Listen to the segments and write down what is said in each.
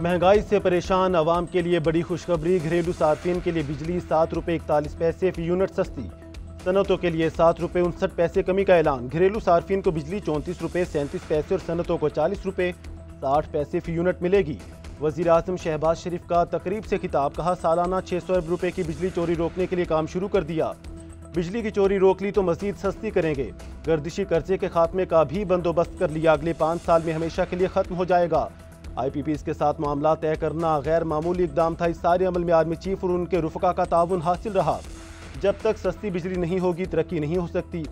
महंगाई से परेशान आवाम के लिए बड़ी खुशखबरी। घरेलू सार्फिन के लिए बिजली 7 रुपये 41 पैसे फी यूनिट सस्ती। सनतों के लिए 7 रुपये 59 पैसे कमी का ऐलान। घरेलू सार्फिन को बिजली 34 रुपये 37 पैसे और सनतों को 40 रुपये 60 पैसे फी यूनिट मिलेगी। वज़ीर आज़म शहबाज शरीफ का तकरीब से खिताब। कहा, सालाना 600 अरब रुपये की बिजली चोरी रोकने के लिए काम शुरू कर दिया। बिजली की चोरी रोक ली तो मजीद सस्ती करेंगे। गर्दिशी कर्जे के खात्मे का भी बंदोबस्त कर लिया। अगले 5 साल में हमेशा के लिए खत्म हो जाएगा। IPPs के साथ मामला तय करना गैर मामूली इकदाम था। इस सारे अमल में आर्मी चीफ और उनके रुफका का ताउन हासिल रहा। जब तक सस्ती बिजली नहीं होगी तरक्की नहीं हो सकती।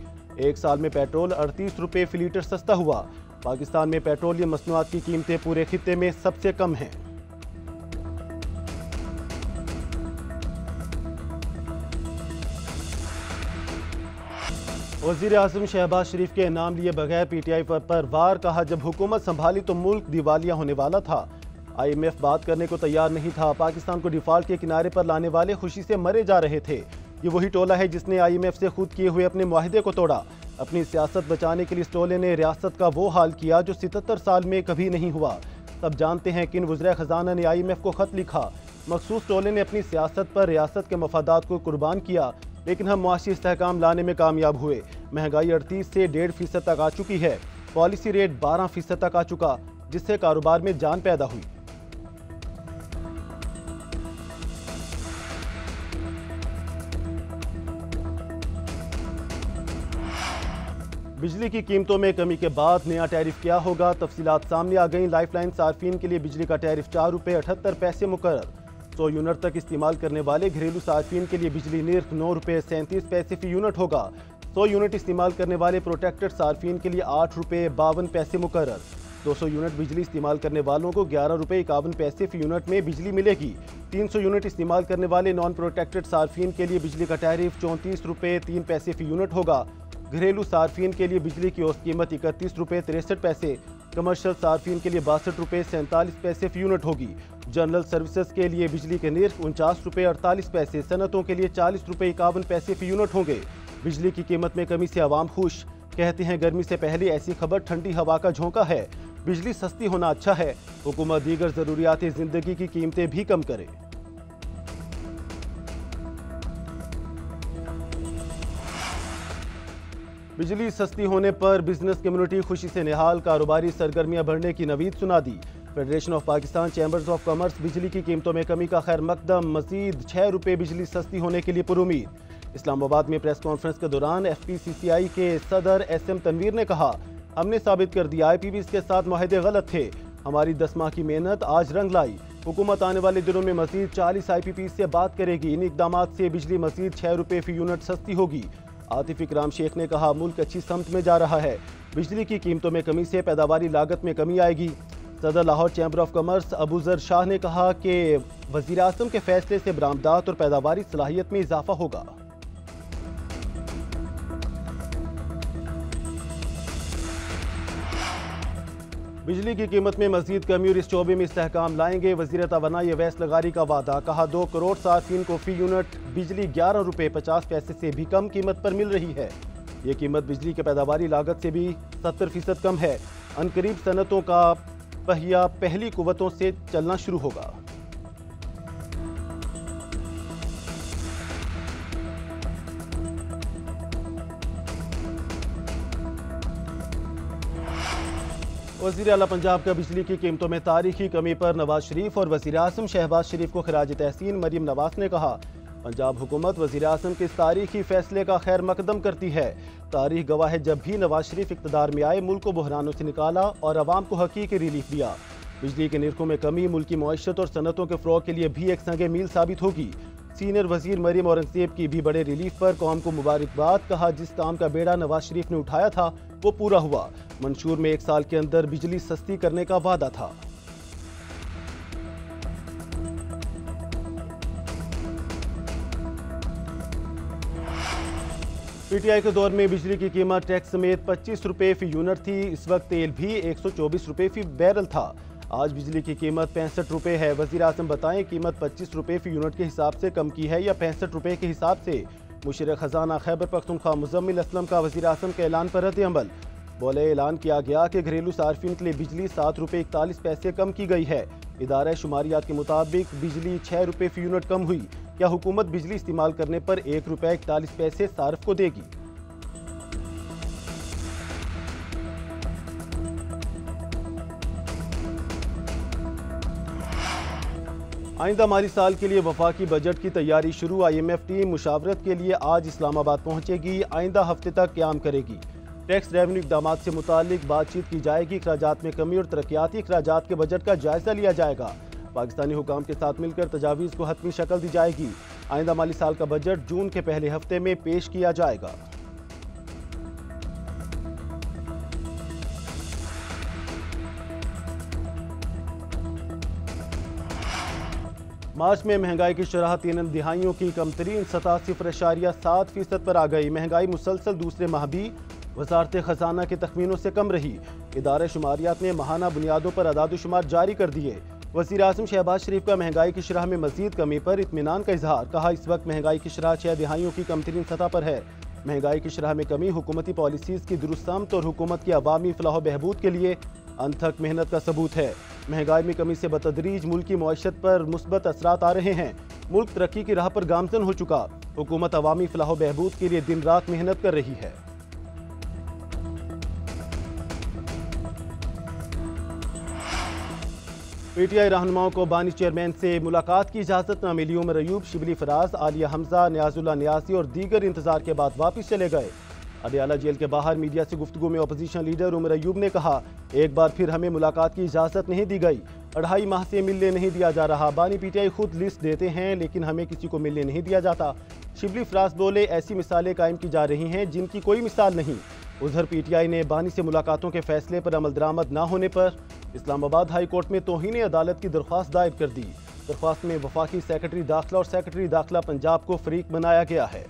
1 साल में पेट्रोल 38 रुपये फी लीटर सस्ता हुआ। पाकिस्तान में पेट्रोलियम मसनूआत की कीमतें पूरे खित्ते में सबसे कम हैं। वज़ीर आज़म शहबाज शरीफ के नाम लिए बगैर PTI पर वार। कहा, जब हुकूमत संभाली तो मुल्क दिवालिया होने वाला था। IMF बात करने को तैयार नहीं था। पाकिस्तान को डिफॉल्ट के किनारे पर लाने वाले खुशी से मरे जा रहे थे। ये वही टोला है जिसने IMF से खुद किए हुए अपने मुआहदे को तोड़ा। अपनी सियासत बचाने के लिए इस टोले ने रियासत का वो हाल किया जो 77 साल में कभी नहीं हुआ। सब जानते हैं किन वज़ीर ख़जाना ने IMF को खत लिखा। मखसूस टोले ने अपनी सियासत पर रियासत के मफादात को कुर्बान किया, लेकिन हम मुआशी इस्तेहकाम लाने में कामयाब हुए। महंगाई 38 से 1.5% तक आ चुकी है। पॉलिसी रेट 12% तक आ चुका, जिससे कारोबार में जान पैदा हुई। बिजली की कीमतों में कमी के बाद नया टैरिफ क्या होगा, तफसीलात सामने आ गई। लाइफलाइन सार्फिन के लिए बिजली का टैरिफ 4 रुपये 78 पैसे मुकर्रर। 100 यूनिट तक इस्तेमाल करने वाले घरेलू सार्फिन के लिए बिजली निर्ख 9 रुपये 37 पैसे फी यूनिट होगा। 100 यूनिट इस्तेमाल करने वाले प्रोटेक्टेड सार्फिन के लिए 8 रुपये 52 पैसे मुकर्रर। 200 यूनिट बिजली इस्तेमाल करने वालों को 11 रुपये 51 पैसे फी यूनिट में बिजली मिलेगी। 300 यूनिट इस्तेमाल करने वाले नॉन प्रोटेक्टेड सार्फिन के लिए बिजली का टैरिफ 34 रुपये 3 पैसे फी यूनिट होगा। घरेलू सार्फिन के लिए बिजली की औसत कीमत 31 रुपये 63 पैसे, कमर्शियल सार्फिन के लिए 62 रुपये 47 पैसे फी यूनिट होगी। जनरल सर्विसेज के लिए बिजली के निर्ख 49 रुपये 48 पैसे, सनतों के लिए 40 रुपये 51 पैसे फी यूनिट होंगे। बिजली की कीमत में कमी से आवाम खुश। कहते हैं गर्मी से पहले ऐसी खबर ठंडी हवा का झोंका है। बिजली सस्ती होना अच्छा है। हुकूमत दीगर ज़रूरियात ज़िंदगी की कीमतें भी कम करे। बिजली सस्ती होने पर बिजनेस कम्युनिटी खुशी से निहाल। कारोबारी सरगर्मियां बढ़ने की नवीद सुना दी। Federation of Pakistan chambers of commerce बिजली की कीमतों में कमी का खैर मकदम। मजीद 6 रुपये बिजली सस्ती होने के लिए पुरुमीद। इस्लामाबाद में प्रेस कॉन्फ्रेंस के दौरान FPCCI के सदर SM तनवीर ने कहा, हमने साबित कर दिया IPPs के साथ मुआहदे गलत थे। हमारी 10 माह की मेहनत आज रंग लाई। हुकूमत आने वाले दिनों में मजीद 40 IPPs से बात करेगी। इन इकदाम से बिजली मजीद 6 रुपये फी यूनिट सस्ती होगी। आतिफ इकराम शेख ने कहा, मुल्क अच्छी समत में जा रहा है। बिजली की कीमतों में कमी से पैदावारी लागत में कमी आएगी। सदर Lahore chamber of commerce Abuzar Shah ने कहा कि वज़ीर आज़म के फैसले से बरामदात और पैदावारी सलाहियत में इजाफा होगा। बिजली की कीमत में मजीद कमी और इस शोबे में इस्तेहकाम लाएंगे। वज़ीर तवानाई अवैस लगारी का वादा। कहा, 2 करोड़ सार्फिन को फी यूनिट बिजली 11 रुपये 50 पैसे से भी कम कीमत पर मिल रही है। ये कीमत बिजली के पैदावारी लागत से भी 70% कम है। अनकरीब सनतों का पहिया पहली कुव्वतों से चलना शुरू होगा। वज़ीर आला पंजाब का बिजली की कीमतों में तारीखी कमी पर नवाज शरीफ और वज़ीर आज़म शहबाज शरीफ को खिराज तहसीन। मरीम नवाज ने कहा, पंजाब हुकूमत वज़ीर आज़म के इस तारीखी फैसले का खैर मकदम करती है। तारीख गवाह है, जब भी नवाज शरीफ इक़्तिदार में आए मुल्क को बहरानों से निकाला और आवाम को हकीकी रिलीफ दिया। बिजली के निर्खों में कमी मुल्क की मईशत और सनतों के फ़रोग़ के लिए भी एक संगे मील साबित होगी। सीनियर वज़ीर मरीम औरंगज़ेब की भी बड़े रिलीफ पर कौम को मुबारकबाद। कहा, जिस काम का बेड़ा नवाज शरीफ ने उठाया था वो पूरा हुआ। मंशूर में 1 साल के अंदर बिजली सस्ती करने का वादा था। PTI के दौर में बिजली की कीमत टैक्स समेत 25 रुपये फी यूनिट थी। इस वक्त तेल भी 124 रुपये फी बैरल था। आज बिजली की कीमत 65 रुपये है। वज़ीर आज़म बताएं, कीमत 25 रुपये फी यूनिट के हिसाब से कम की है या 65 रुपये के हिसाब से। मुशीर ख़जाना खैबर पख्तूनख्वा मुज़म्मिल असलम का वज़ीर आज़म के ऐलान पर रद्द-ए-अमल। बोले, ऐलान किया गया कि घरेलू सार्फिन के लिए बिजली 7 रुपये 41 पैसे कम की गई है। इदारा शुमारियात के मुताबिक बिजली 6 रुपये फी यूनिट कम हुई। क्या हुकूमत बिजली इस्तेमाल करने पर 1 रुपये 41 पैसे सार्फ को देगी? आइंदा माली साल के लिए वफाकी बजट की तैयारी शुरू। IMF टीम मुशावरत के लिए आज इस्लामाबाद पहुंचेगी। आइंदा हफ्ते तक क़याम करेगी। टैक्स रेवेन्यू इक़दामात से मुतालिक बातचीत की जाएगी। अखराजात में कमी और तरक्याती अखराजात के बजट का जायजा लिया जाएगा। पाकिस्तानी हुकाम के साथ मिलकर तजावीज़ को हतमी शक्ल दी जाएगी। आइंदा माली साल का बजट जून के पहले हफ्ते में पेश किया जाएगा। मार्च में महंगाई की शरह 3 दिहाइयों की कमतरीन सतह 0.7% पर आ गई। महंगाई मुसलसल दूसरे माह भी वजारत खजाना के तखमीनों से कम रही। इदारे शुमारियात ने माहाना बुनियादों पर अदाद-ओ-शुमार जारी कर दिए। वज़ीर आज़म शहबाज शरीफ का महंगाई की शरह में मजीद कमी पर इत्मीनान का इजहार। कहा, इस वक्त महंगाई की शरह 6 दिहाइयों की कमतरीन सतह पर है। महंगाई की शरह में कमी हुकूमती पॉलिसीज़ की दुरुस्त समत और हुकूमत की अवामी फलाह बहबूद के लिए अनथक मेहनत का सबूत है। महंगाई में कमी से बतदरीज मुल्की मईशत पर मुस्बत असरात आ रहे हैं। मुल्क तरक्की की राह पर गामजन हो चुका। हुकूमत अवामी फलाह बहबूद के लिए दिन रात मेहनत कर रही है। PTI रहनुमाओं को बानी चेयरमैन से मुलाकात की इजाज़त न मिली। उमर अयूब, शिबली फराज, आलिया हमजा, नियाजुल्लाह नियाजी और दीगर इंतजार के बाद वापस चले गए। अडियाला जेल के बाहर मीडिया से गुफ्तगू में अपोजिशन लीडर उमर अयूब ने कहा, एक बार फिर हमें मुलाकात की इजाज़त नहीं दी गई। 2.5 माह से मिलने नहीं दिया जा रहा। बानी PTI खुद लिस्ट देते हैं लेकिन हमें किसी को मिलने नहीं दिया जाता। शिबली फराज बोले, ऐसी मिसालें कायम की जा रही हैं जिनकी कोई मिसाल नहीं। उधर PTI ने बानी से मुलाकातों के फैसले पर अमल दरामद न होने पर इस्लामाबाद हाई कोर्ट में तौहीन अदालत की दरख्वास्त दायर कर दी। दरख्वास्त में वफाकी सेक्रेटरी दाखिला और सेक्रेटरी दाखिला पंजाब को फरीक बनाया गया है।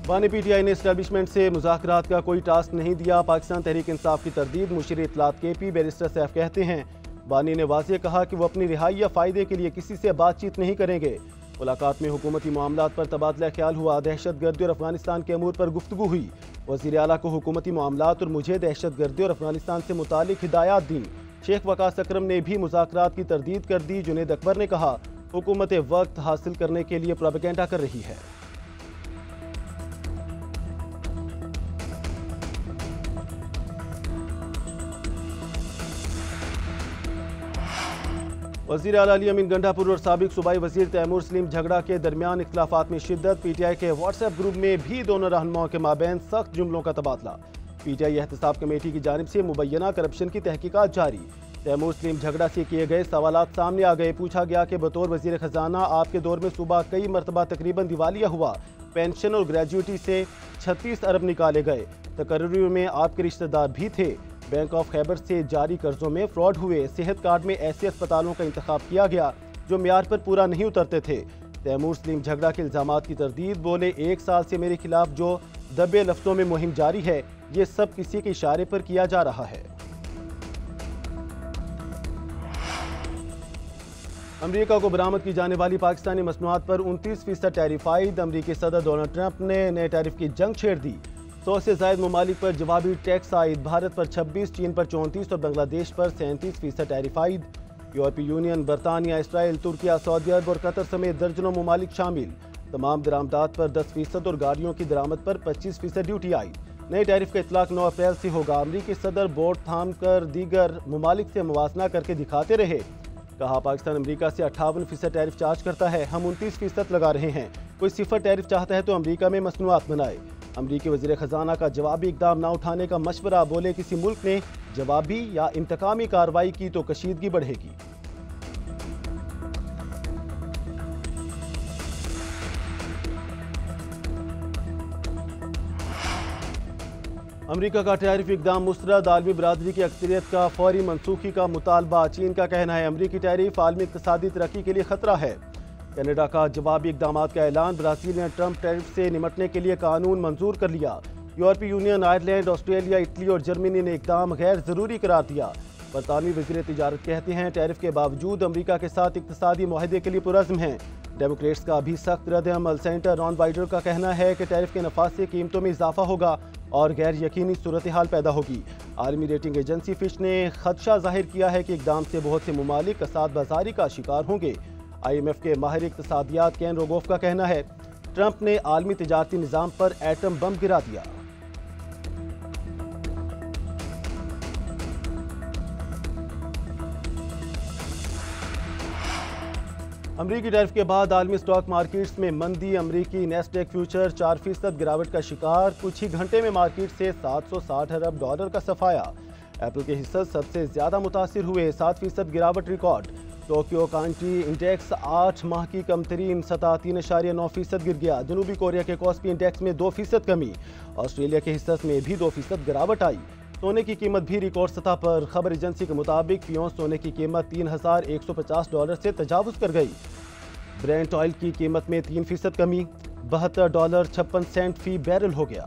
बानी PTI ने एस्टेब्लिशमेंट से मुज़ाकरात का कोई टास्क नहीं दिया। पाकिस्तान तहरीक इंसाफ की तरदीद मुशीर इत्तलात KP बैरिस्टर सैफ कहते हैं, बानी ने वाज़ेह कहा कि वो अपनी रिहाई या फ़ायदे के लिए किसी से बातचीत नहीं करेंगे। मुलाकात में हुकूमती मामलात पर तबादला ख्याल हुआ। दहशत गर्दी और अफगानिस्तान के अमूर पर गुफ्तगू हुई। वज़ीर आला को हुकूमती मामलात और मुझे दहशत गर्दी और अफगानिस्तान से मुतालिक हिदायत दी। शेख वकास अकरम ने भी मुज़ाकरात की तरदीद कर दी। जुनेद अकबर ने कहा, हुकूमत वक्त हासिल करने के लिए प्रोपेगेंडा कर रही है। वज़ीर आला अली अमीन गंडापुर और साबिक सूबाई वज़ीर तैमूर सलीम झगड़ा के दरमियान इख्तिलाफात में शिद्दत। PTI के व्हाट्सएप ग्रुप में भी दोनों रहनुमाओं के माबैन सख्त जुमलों का तबादला। PTI एहतसाब कमेटी की जानिब से मुबैना करप्शन की तहकीकात जारी। तैमूर सलीम झगड़ा से किए गए सवालात सामने आ गए। पूछा गया कि बतौर वज़ीर खजाना आपके दौर में सूबा कई मरतबा तकरीबन दिवालिया हुआ। पेंशन और ग्रेजुएटी से 36 अरब निकाले गए। तकर्री में आपके रिश्तेदार भी थे। बैंक ऑफ खैबर से जारी कर्जों में फ्रॉड हुए। सेहत कार्ड में ऐसे अस्पतालों का इंतखाब किया गया जो म्यार पर पूरा नहीं उतरते थे। तैमूर सलीम झगड़ा के इल्जामात की तरदीद। बोले, 1 साल से मेरे खिलाफ जो दबे लफ्जों में मुहिम जारी है, ये सब किसी के इशारे पर किया जा रहा है। अमेरिका को बरामद की जाने वाली पाकिस्तानी मसनूआत पर 29% टैरिफाइड। अमेरिकी सदर डोनाल्ड ट्रंप ने नए टैरिफ की जंग छेड़ दी। 100 से ज़ायद ममालिक पर जवाबी टैक्स आयद। भारत पर 26, चीन पर 34 और बांग्लादेश पर 37% टैरिफाइड। यूरोपीय यूनियन, बरतानिया, इसराइल, तुर्किया, सऊदी अरब और कतर समेत दर्जनों ममालिक शामिल। तमाम दरामदात पर 10% और गाड़ियों की दरामद पर 25% ड्यूटी आई। नए टैरिफ का इतलाक 9 अप्रैल से होगा। अमरीकी सदर बोर्ड थाम कर दीगर ममालिक से मुवाजना करके दिखाते रहे। कहा, पाकिस्तान अमरीका से 58% टैरिफ चार्ज करता है, हम 29% लगा रहे हैं। कोई 0 टैरिफ चाहता है तो अमरीका में मसनूआत बनाए। अमरीकी वज़ीर ख़जाना का जवाबी इक़दाम न उठाने का मशवरा। बोले, किसी मुल्क ने जवाबी या इंतकामी कार्रवाई की तो कशीदगी बढ़ेगी। अमरीका का टैरिफ इक़दाम मुस्तरद। आलमी बरादरी की अक्सरियत का फौरी मनसूखी का मुतालबा। चीन का कहना है, अमरीकी टैरिफ आलमी इक़्तिसादी तरक्की के लिए खतरा है। कनाडा का जवाबी इक़दामात का ऐलान। ब्राज़ील ने ट्रंप टैरिफ से निमटने के लिए कानून मंजूर कर लिया। यूरोपीय यूनियन, आयरलैंड, ऑस्ट्रेलिया, इटली और जर्मनी ने इक़दाम गैर ज़रूरी करार दिया। बरतानवी वज़ीर तिजारत कहते हैं टैरिफ के बावजूद अमरीका के साथ इक़्तिसादी मुआहदे के लिए पुरज़्म हैं। डेमोक्रेट्स का भी सख्त रद्द-ए-अमल। सेनेटर रॉन बाइडर का कहना है कि टैरिफ के नफाज से कीमतों में इजाफा होगा और गैर यकीनी सूरत हाल पैदा होगी। आलमी रेटिंग एजेंसी फिच ने खदशा जाहिर किया है कि इकदाम से बहुत से ममालिक कसाद बाजारी का शिकार होंगे। IMF के माहिर इक़्तिसादियात केन रोगोफ का कहना है ट्रंप ने आलमी तिजारती निज़ाम पर एटम बम गिरा दिया। अमरीकी टैरिफ के बाद आलमी स्टॉक मार्केट्स में मंदी। अमरीकी नेस्डेक फ्यूचर 4% गिरावट का शिकार। कुछ ही घंटे में मार्केट से 760 अरब डॉलर का सफाया। एप्पल के हिस्से सबसे ज्यादा मुतासिर हुए, 7% गिरावट रिकॉर्ड। टोक्यो काउंटी इंडेक्स 8 माह की कमतरीन सतह 3.9% गिर गया। जनूबी कोरिया के कॉस्पी इंडेक्स में 2% कमी। ऑस्ट्रेलिया के हिस्से में भी 2% गिरावट आई। सोने की कीमत भी रिकॉर्ड सतह पर। खबर एजेंसी के मुताबिक फियोंस सोने की कीमत $3,150 से तजावुज कर गई। ब्रेंट ऑयल की कीमत में 3% कमी, $72.56 फी बैरल हो गया।